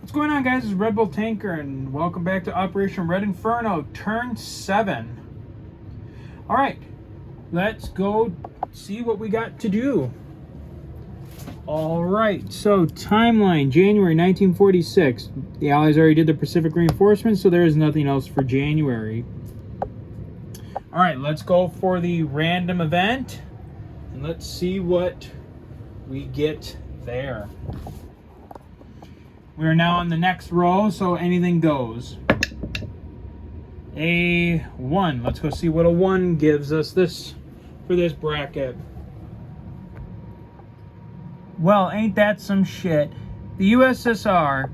What's going on, guys? It's Red Bull Tanker, and welcome back to Operation Red Inferno, turn 7. Alright, let's go see what we got to do. Alright, so timeline, January 1946. The Allies already did the Pacific reinforcements, so there is nothing else for January. Alright, let's go for the random event, and let's see what we get there. We are now on the next row, so anything goes. A 1. Let's go see what a 1 gives us this for this bracket. Well, ain't that some shit? The USSR,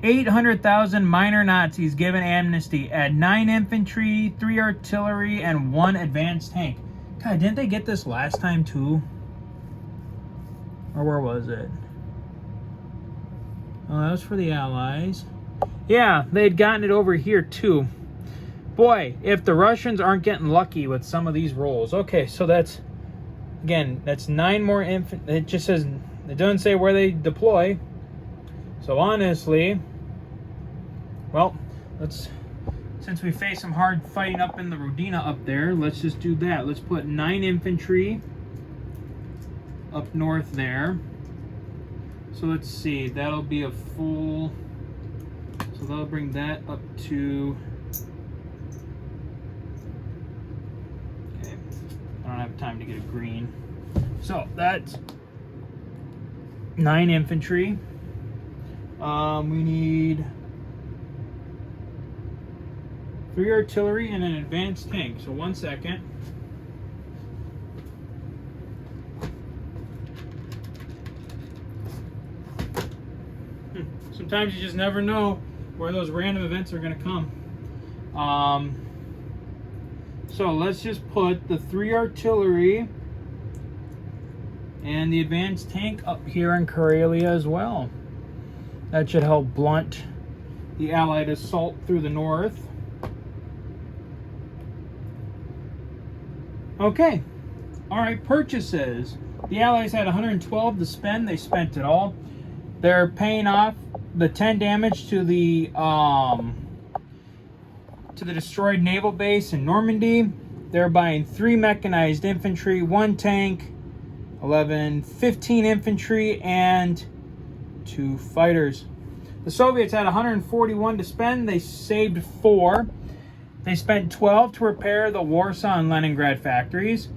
800,000 minor Nazis given amnesty, add 9 infantry, 3 artillery, and 1 advanced tank. God, didn't they get this last time too? Or where was it? Oh, that was for the Allies. Yeah, they'd gotten it over here too. Boy, if the Russians aren't getting lucky with some of these rolls. Okay, so that's, again, that's 9 more infantry. It just says, it doesn't say where they deploy. So honestly, well, since we face some hard fighting up in the Rodina up there, let's just do that. Let's put 9 infantry up north there. So let's see, that'll be a full, so that'll bring that up to, okay, I don't have time to get a green. So that's 9 infantry. We need 3 artillery and an advanced tank. So 1 second. Sometimes you just never know where those random events are going to come. So let's just put the 3 artillery and the advanced tank up here in Karelia as well. That should help blunt the Allied assault through the north. Okay. Alright, purchases. The Allies had 112 to spend. They spent it all. They're paying off the 10 damage to the destroyed naval base in Normandy. They're buying 3 mechanized infantry, 1 tank, 15 infantry, and 2 fighters. The Soviets had 141 to spend. They saved 4. They spent 12 to repair the Warsaw and Leningrad factories.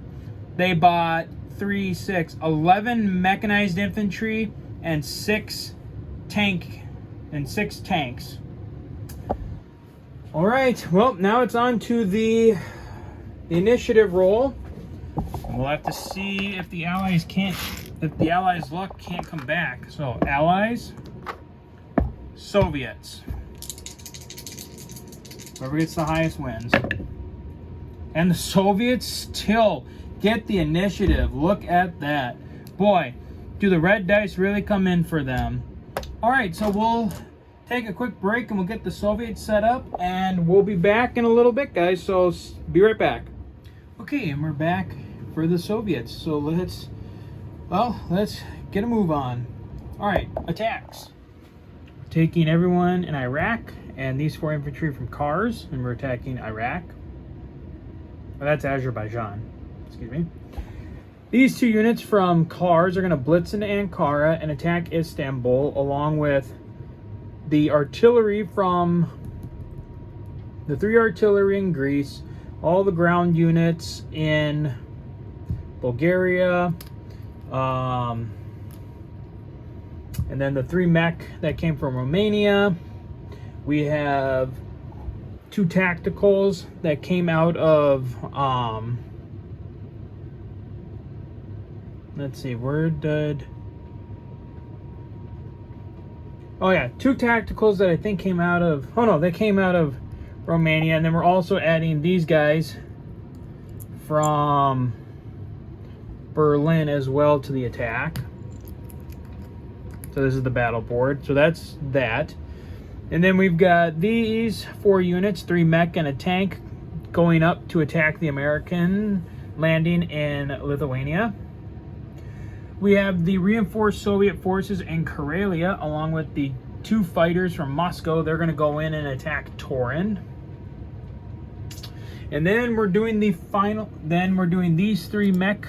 They bought 11 mechanized infantry and 6 tanks. All right, well, now it's on to the initiative roll. We'll have to see if the Allies' luck can't come back. So, Allies, Soviets. Whoever gets the highest wins. And the Soviets still get the initiative. Look at that. Boy, do the red dice really come in for them. Alright, so we'll take a quick break and we'll get the Soviets set up, and we'll be back in a little bit, guys, so be right back. Okay, and we're back for the Soviets, so let's get a move on. Alright, attacks. Taking everyone in Iraq, and these 4 infantry from Kars, and we're attacking Iraq. Well, that's Azerbaijan, excuse me. These 2 units from Kars are going to blitz into Ankara and attack Istanbul, along with the artillery from the 3 artillery in Greece, all the ground units in Bulgaria, and then the 3 mech that came from Romania. We have 2 tacticals that came out of let's see, where did... Oh yeah, 2 tacticals that I think came out of... Oh no, they came out of Romania. And then we're also adding these guys from Berlin as well to the attack. So this is the battle board. So that's that. And then we've got these 4 units, 3 mech and a tank, going up to attack the American landing in Lithuania. We have the reinforced Soviet forces in Karelia, along with the 2 fighters from Moscow. They're going to go in and attack Torin. And then we're doing the final, then we're doing these 3 mech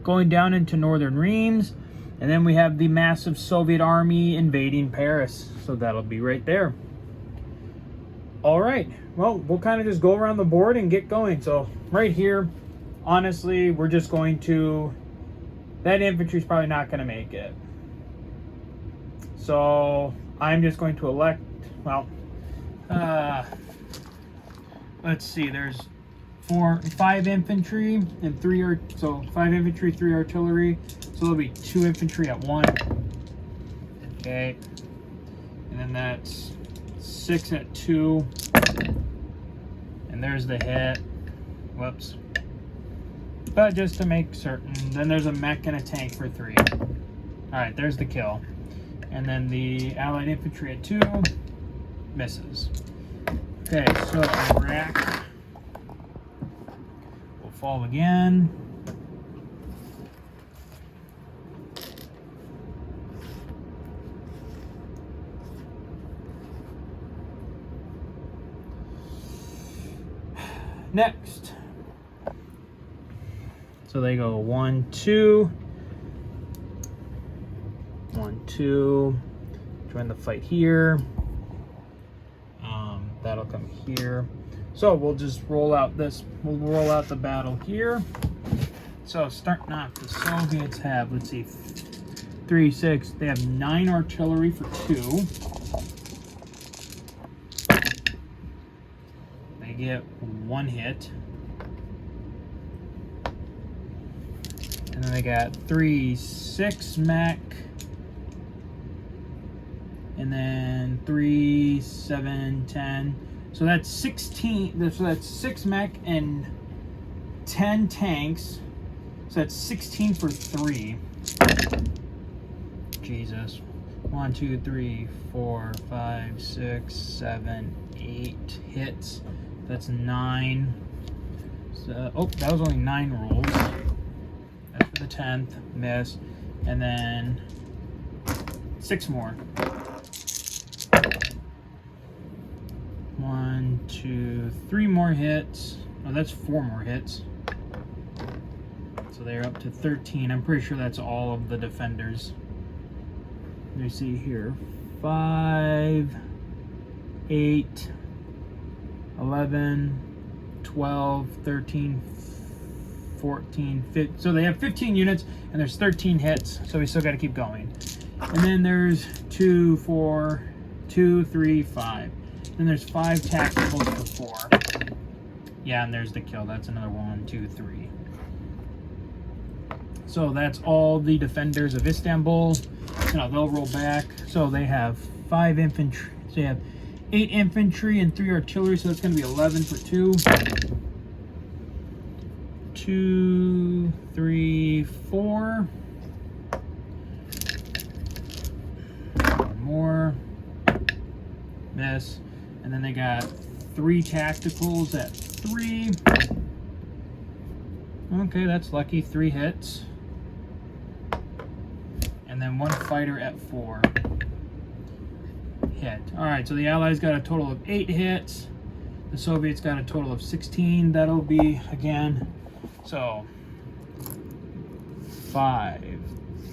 going down into northern Reims. And then we have the massive Soviet army invading Paris. So that'll be right there. All right, well, we'll kind of just go around the board and get going. So right here, honestly, we're just going to, that infantry's probably not going to make it. So I'm just going to elect, well, let's see, there's 5 infantry and 3 so 5 infantry, 3 artillery. So there'll be 2 infantry at 1. Okay, and then that's 6 at 2, and there's the hit. Whoops. But just to make certain, then there's a mech and a tank for 3. All right, there's the kill. And then the allied infantry at 2 misses. Okay, so Iraq will fall again. Next, so they go 1, 2, 1, 2. Join the fight here. That'll come here. So we'll just roll out this. We'll roll out the battle here. So starting off, the Soviets have, let's see, 3, 6. They have 9 artillery for 2. Get 1 hit, and then they got 3, 6 mech, and then 3, 7, 10. So that's 16. So that's 6 mech and 10 tanks. So that's 16 for 3. Jesus. 1, 2, 3, 4, 5, 6, 7, 8 hits. That's 9. So, oh, that was only 9 rolls. That's for the 10th. Miss. And then 6 more. 1, 2, 3 more hits. Oh, that's 4 more hits. So they're up to 13. I'm pretty sure that's all of the defenders. Let me see here. 5, 8, 11, 12, 13, 14, 15. So they have 15 units and there's 13 hits. So we still got to keep going. And then there's 2, 4, 2, 3, 5. Then there's 5 tacticals for 4. Yeah, and there's the kill. That's another 1, 2, 3. So that's all the defenders of Istanbul. Now they'll roll back. So they have 5 infantry. So you have 8 infantry and 3 artillery, so that's going to be 11 for 2. 2, 3, 4. 1 more. Miss. And then they got 3 tacticals at 3. Okay, that's lucky. 3 hits. And then 1 fighter at 4. Hit. All right, so the Allies got a total of 8 hits. The Soviets got a total of 16. That'll be, again, so 5,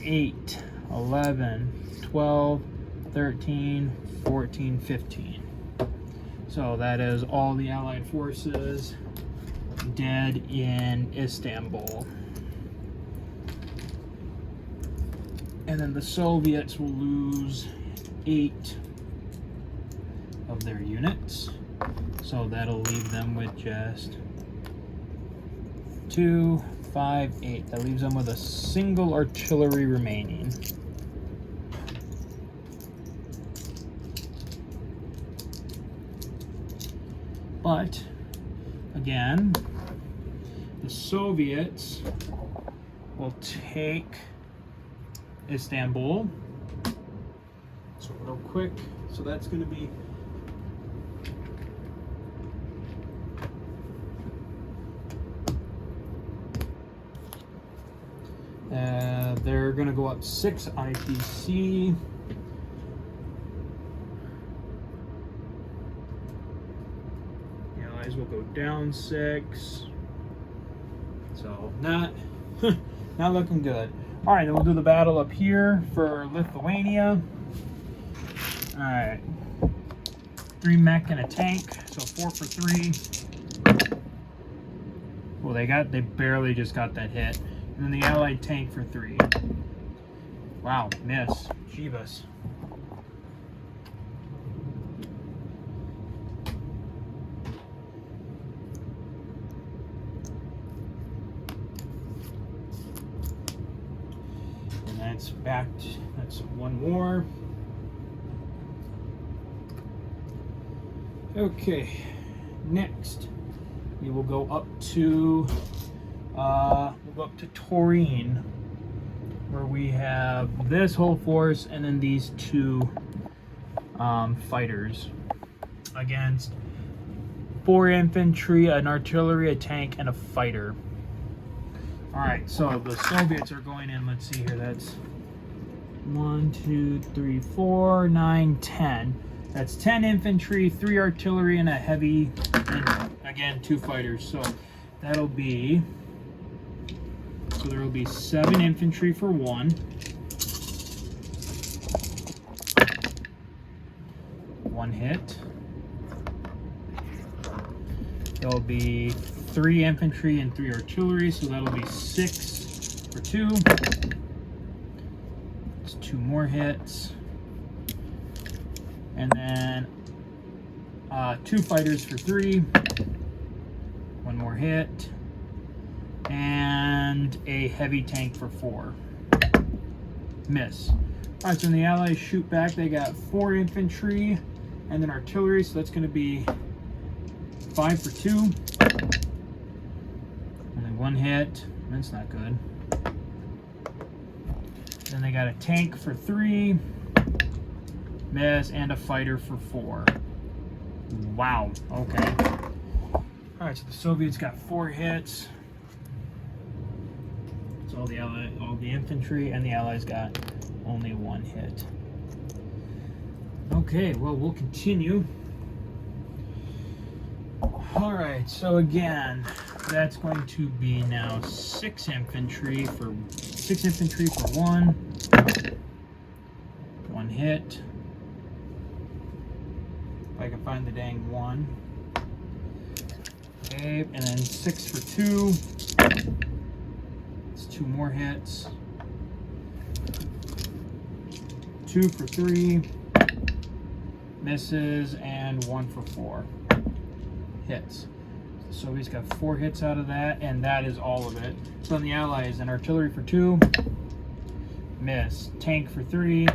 8, 11, 12, 13, 14, 15. So that is all the Allied forces dead in Istanbul. And then the Soviets will lose 8 of their units. So that'll leave them with just 2, 5, 8. That leaves them with a single artillery remaining. But again, the Soviets will take Istanbul. So real quick, so that's going to be they're going to go up 6 IPC. Allies will go down 6. So not not looking good. All right, then we'll do the battle up here for Lithuania. All right, 3 mech and a tank, so 4 for 3. Well, they barely just got that hit. And then the Allied tank for 3. Wow, miss. Jeebus. And that's that's 1 more. Okay, next we will go up to Taurine, where we have this whole force and then these 2 fighters against 4 infantry, an artillery, a tank, and a fighter. All right, so the Soviets are going in. Let's see here. That's 1, 2, 3, 4, 9, 10. That's 10 infantry, 3 artillery, and a heavy, and again 2 fighters. So that'll be, so there will be 7 infantry for 1. 1 hit. There'll be 3 infantry and 3 artillery, so that'll be 6 for 2. It's 2 more hits. And then 2 fighters for 3. 1 more hit. And a heavy tank for 4. Miss. All right, so when the Allies shoot back, they got 4 infantry and then artillery, so that's going to be 5 for 2. Only 1 hit. That's not good. Then they got a tank for 3. Miss, and a fighter for 4. Wow. Okay. All right, so the Soviets got 4 hits. So all the infantry and the Allies got only 1 hit. Okay, well, we'll continue. All right, so again, that's going to be now 6 infantry for 1. 1 hit. If I can find the dang 1. Okay, and then 6 for 2. It's 2 more hits. 2 for 3. Misses, and 1 for 4. Hits. So he's got 4 hits out of that, and that is all of it. So on the Allies, an artillery for 2. Miss. Tank for 3.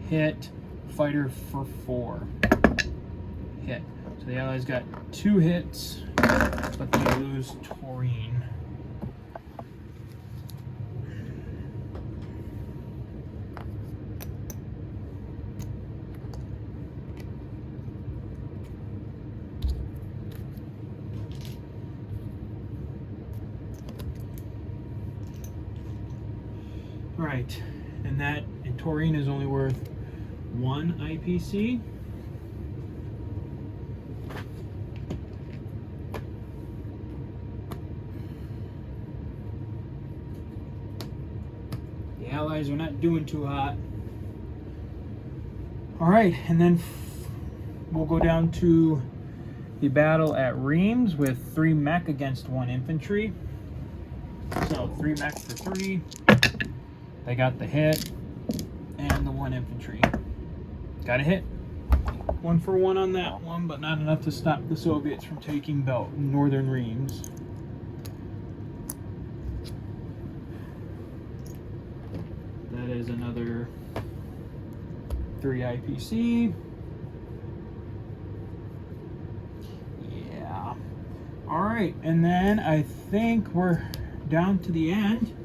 Hit. Fighter for 4. Hit. So the Allies got 2 hits, but they lose Taurine. Right, and Taurine is only worth 1 IPC. The Allies are not doing too hot. All right, and then we'll go down to the battle at Reims with 3 mech against 1 infantry. So 3 mech for 3. They got the hit and the 1 infantry. Got a hit. 1 for 1 on that one, but not enough to stop the Soviets from taking northern Reims. That is another 3 IPC. Yeah. All right, and then I think we're down to the end.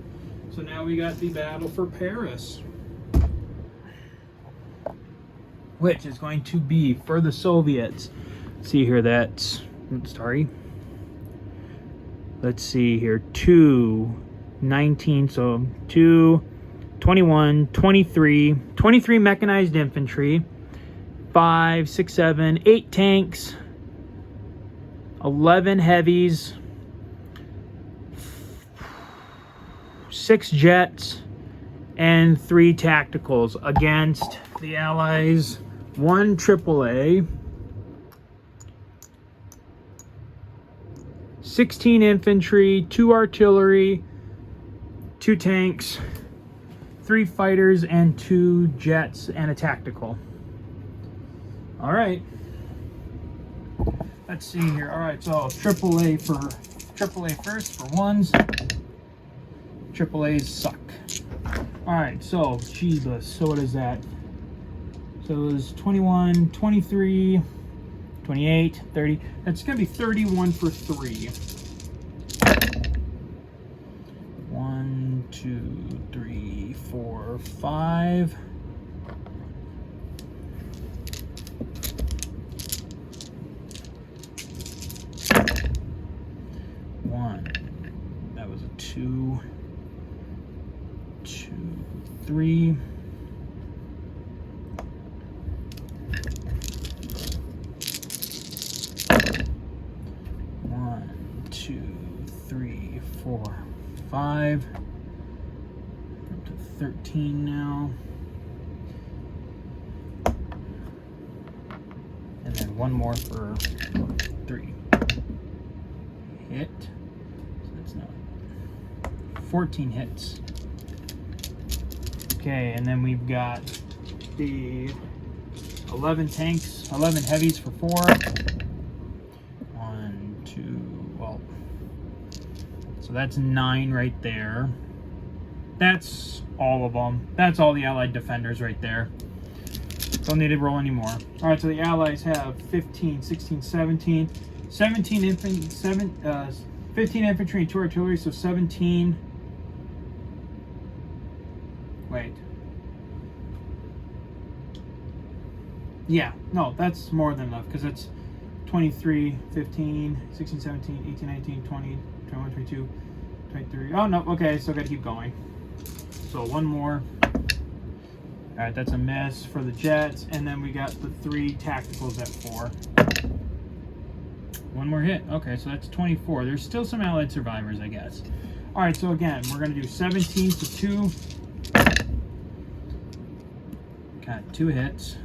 So now we got the battle for Paris, which is going to be for the Soviets. See here, that's, sorry. Let's see here, 2, 19, so 2, 21, 23, 23 mechanized infantry, 5, 6, 7, 8 tanks, 11 heavies, 6 jets, and 3 tacticals against the Allies. 1 AAA, 16 infantry, 2 artillery, 2 tanks, 3 fighters, and 2 jets, and a tactical. All right. Let's see here. All right, so AAA first for ones. AAAs suck. All right, so Jeebus. So what is that? So it was 21, 23, 28, 30. That's going to be 31 for 3. 1, 2, 3, 4, 5. That was a 2, 2, 3. 1, 2, 3, 4, 5. Up to 13 now. And then one more for 3. Hit. So that's now 14 hits. Okay, and then we've got the 11 tanks, 11 heavies for 4. 1, 2, well, so that's 9 right there. That's all of them. That's all the Allied defenders right there. Don't need to roll anymore. All right, so the Allies have 15, 16, 17. 15 infantry and 2 artillery, so 17. Wait. Yeah, no, that's more than enough, because it's 23, 15, 16, 17, 18, 19, 20, 21, 22, 23. Oh, no, okay, still got to keep going. So one more. All right, that's a miss for the jets, and then we got the 3 tacticals at 4. One more hit. Okay, so that's 24. There's still some Allied survivors, I guess. All right, so again, we're going to do 17 to 2. Got 2 hits.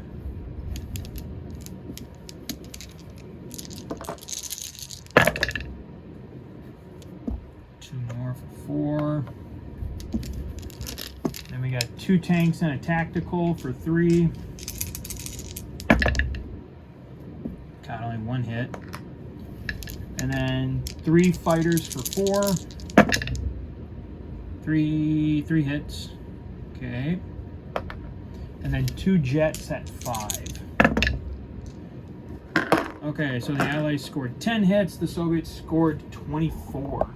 More for 4. Then we got 2 tanks and a tactical for 3. Got only 1 hit. And then 3 fighters for 4. 3 hits. Okay. And then 2 jets at 5. Okay, so the Allies scored 10 hits, the Soviets scored 24.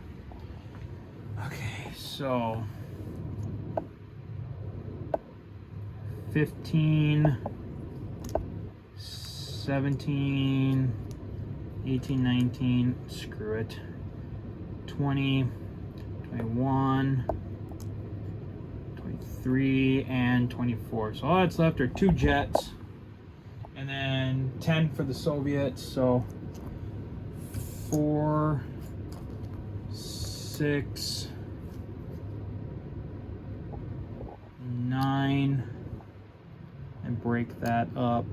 Okay, so 15, 17, 18, 19, screw it, 20, 21, 23, and 24. So all that's left are 2 jets, and then 10 for the Soviets. So 4, 6, 9, and break that up,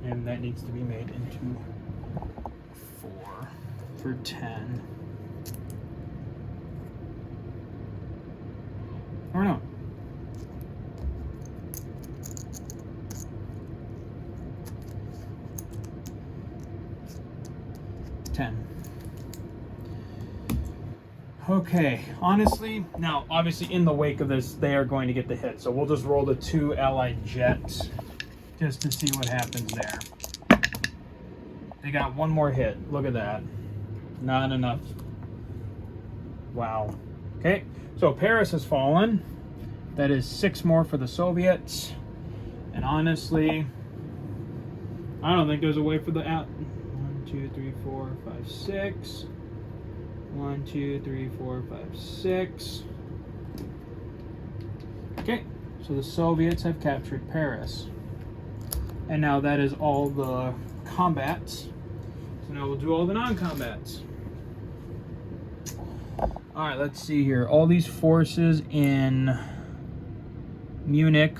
and that needs to be made into 4 for 10. Or no. Okay, honestly, now obviously in the wake of this, they are going to get the hit. So we'll just roll the 2 Allied jets just to see what happens there. They got 1 more hit. Look at that. Not enough. Wow. Okay, so Paris has fallen. That is 6 more for the Soviets. And honestly, I don't think there's a way for the out. 1, 2, 3, 4, 5, 6. 1, 2, 3, 4, 5, 6. Okay, so the Soviets have captured Paris. And now that is all the combats. So now we'll do all the non-combats. Alright, let's see here. All these forces in Munich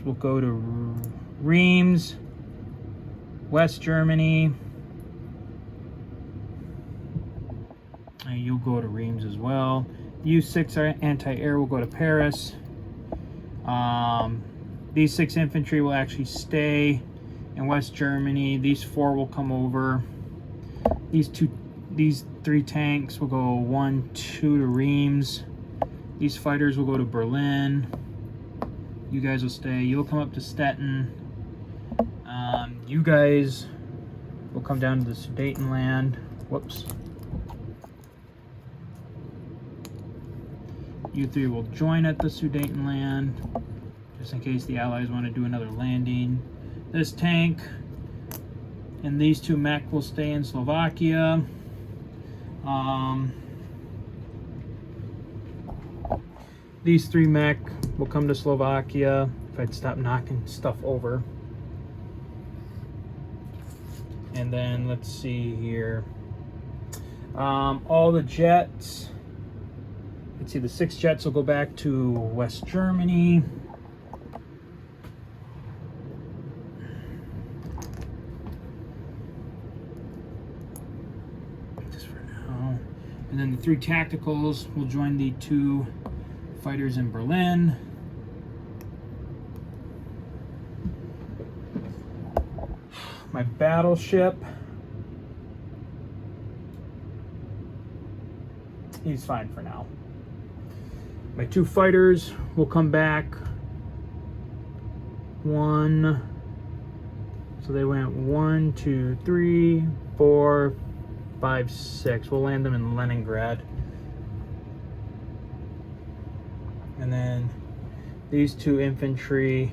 will go to Reims, West Germany. And you'll go to Reims as well. U6 anti-air will go to Paris. These 6 infantry will actually stay in West Germany. These 4 will come over. These 3 tanks will go 1, 2 to Reims. These fighters will go to Berlin. You guys will stay. You'll come up to Stettin. You guys will come down to the Sudetenland. Whoops. You 3 will join at the Sudetenland, just in case the Allies want to do another landing. This tank and these 2 mech will stay in Slovakia. These 3 mech will come to Slovakia if I'd stop knocking stuff over. And then let's see here. All the jets. Let's see, the 6 jets will go back to West Germany. Just for now. And then the 3 tacticals will join the 2 fighters in Berlin. My battleship, he's fine for now. My 2 fighters will come back. 1, so they went 1, 2, 3, 4, 5, 6. We'll land them in Leningrad. And then these 2 infantry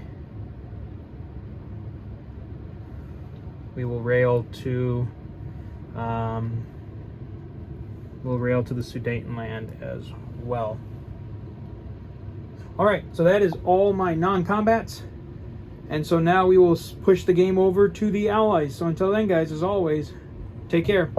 we will rail to the Sudetenland as well. Alright, so that is all my non-combats. And so now we will push the game over to the Allies. So until then, guys, as always, take care.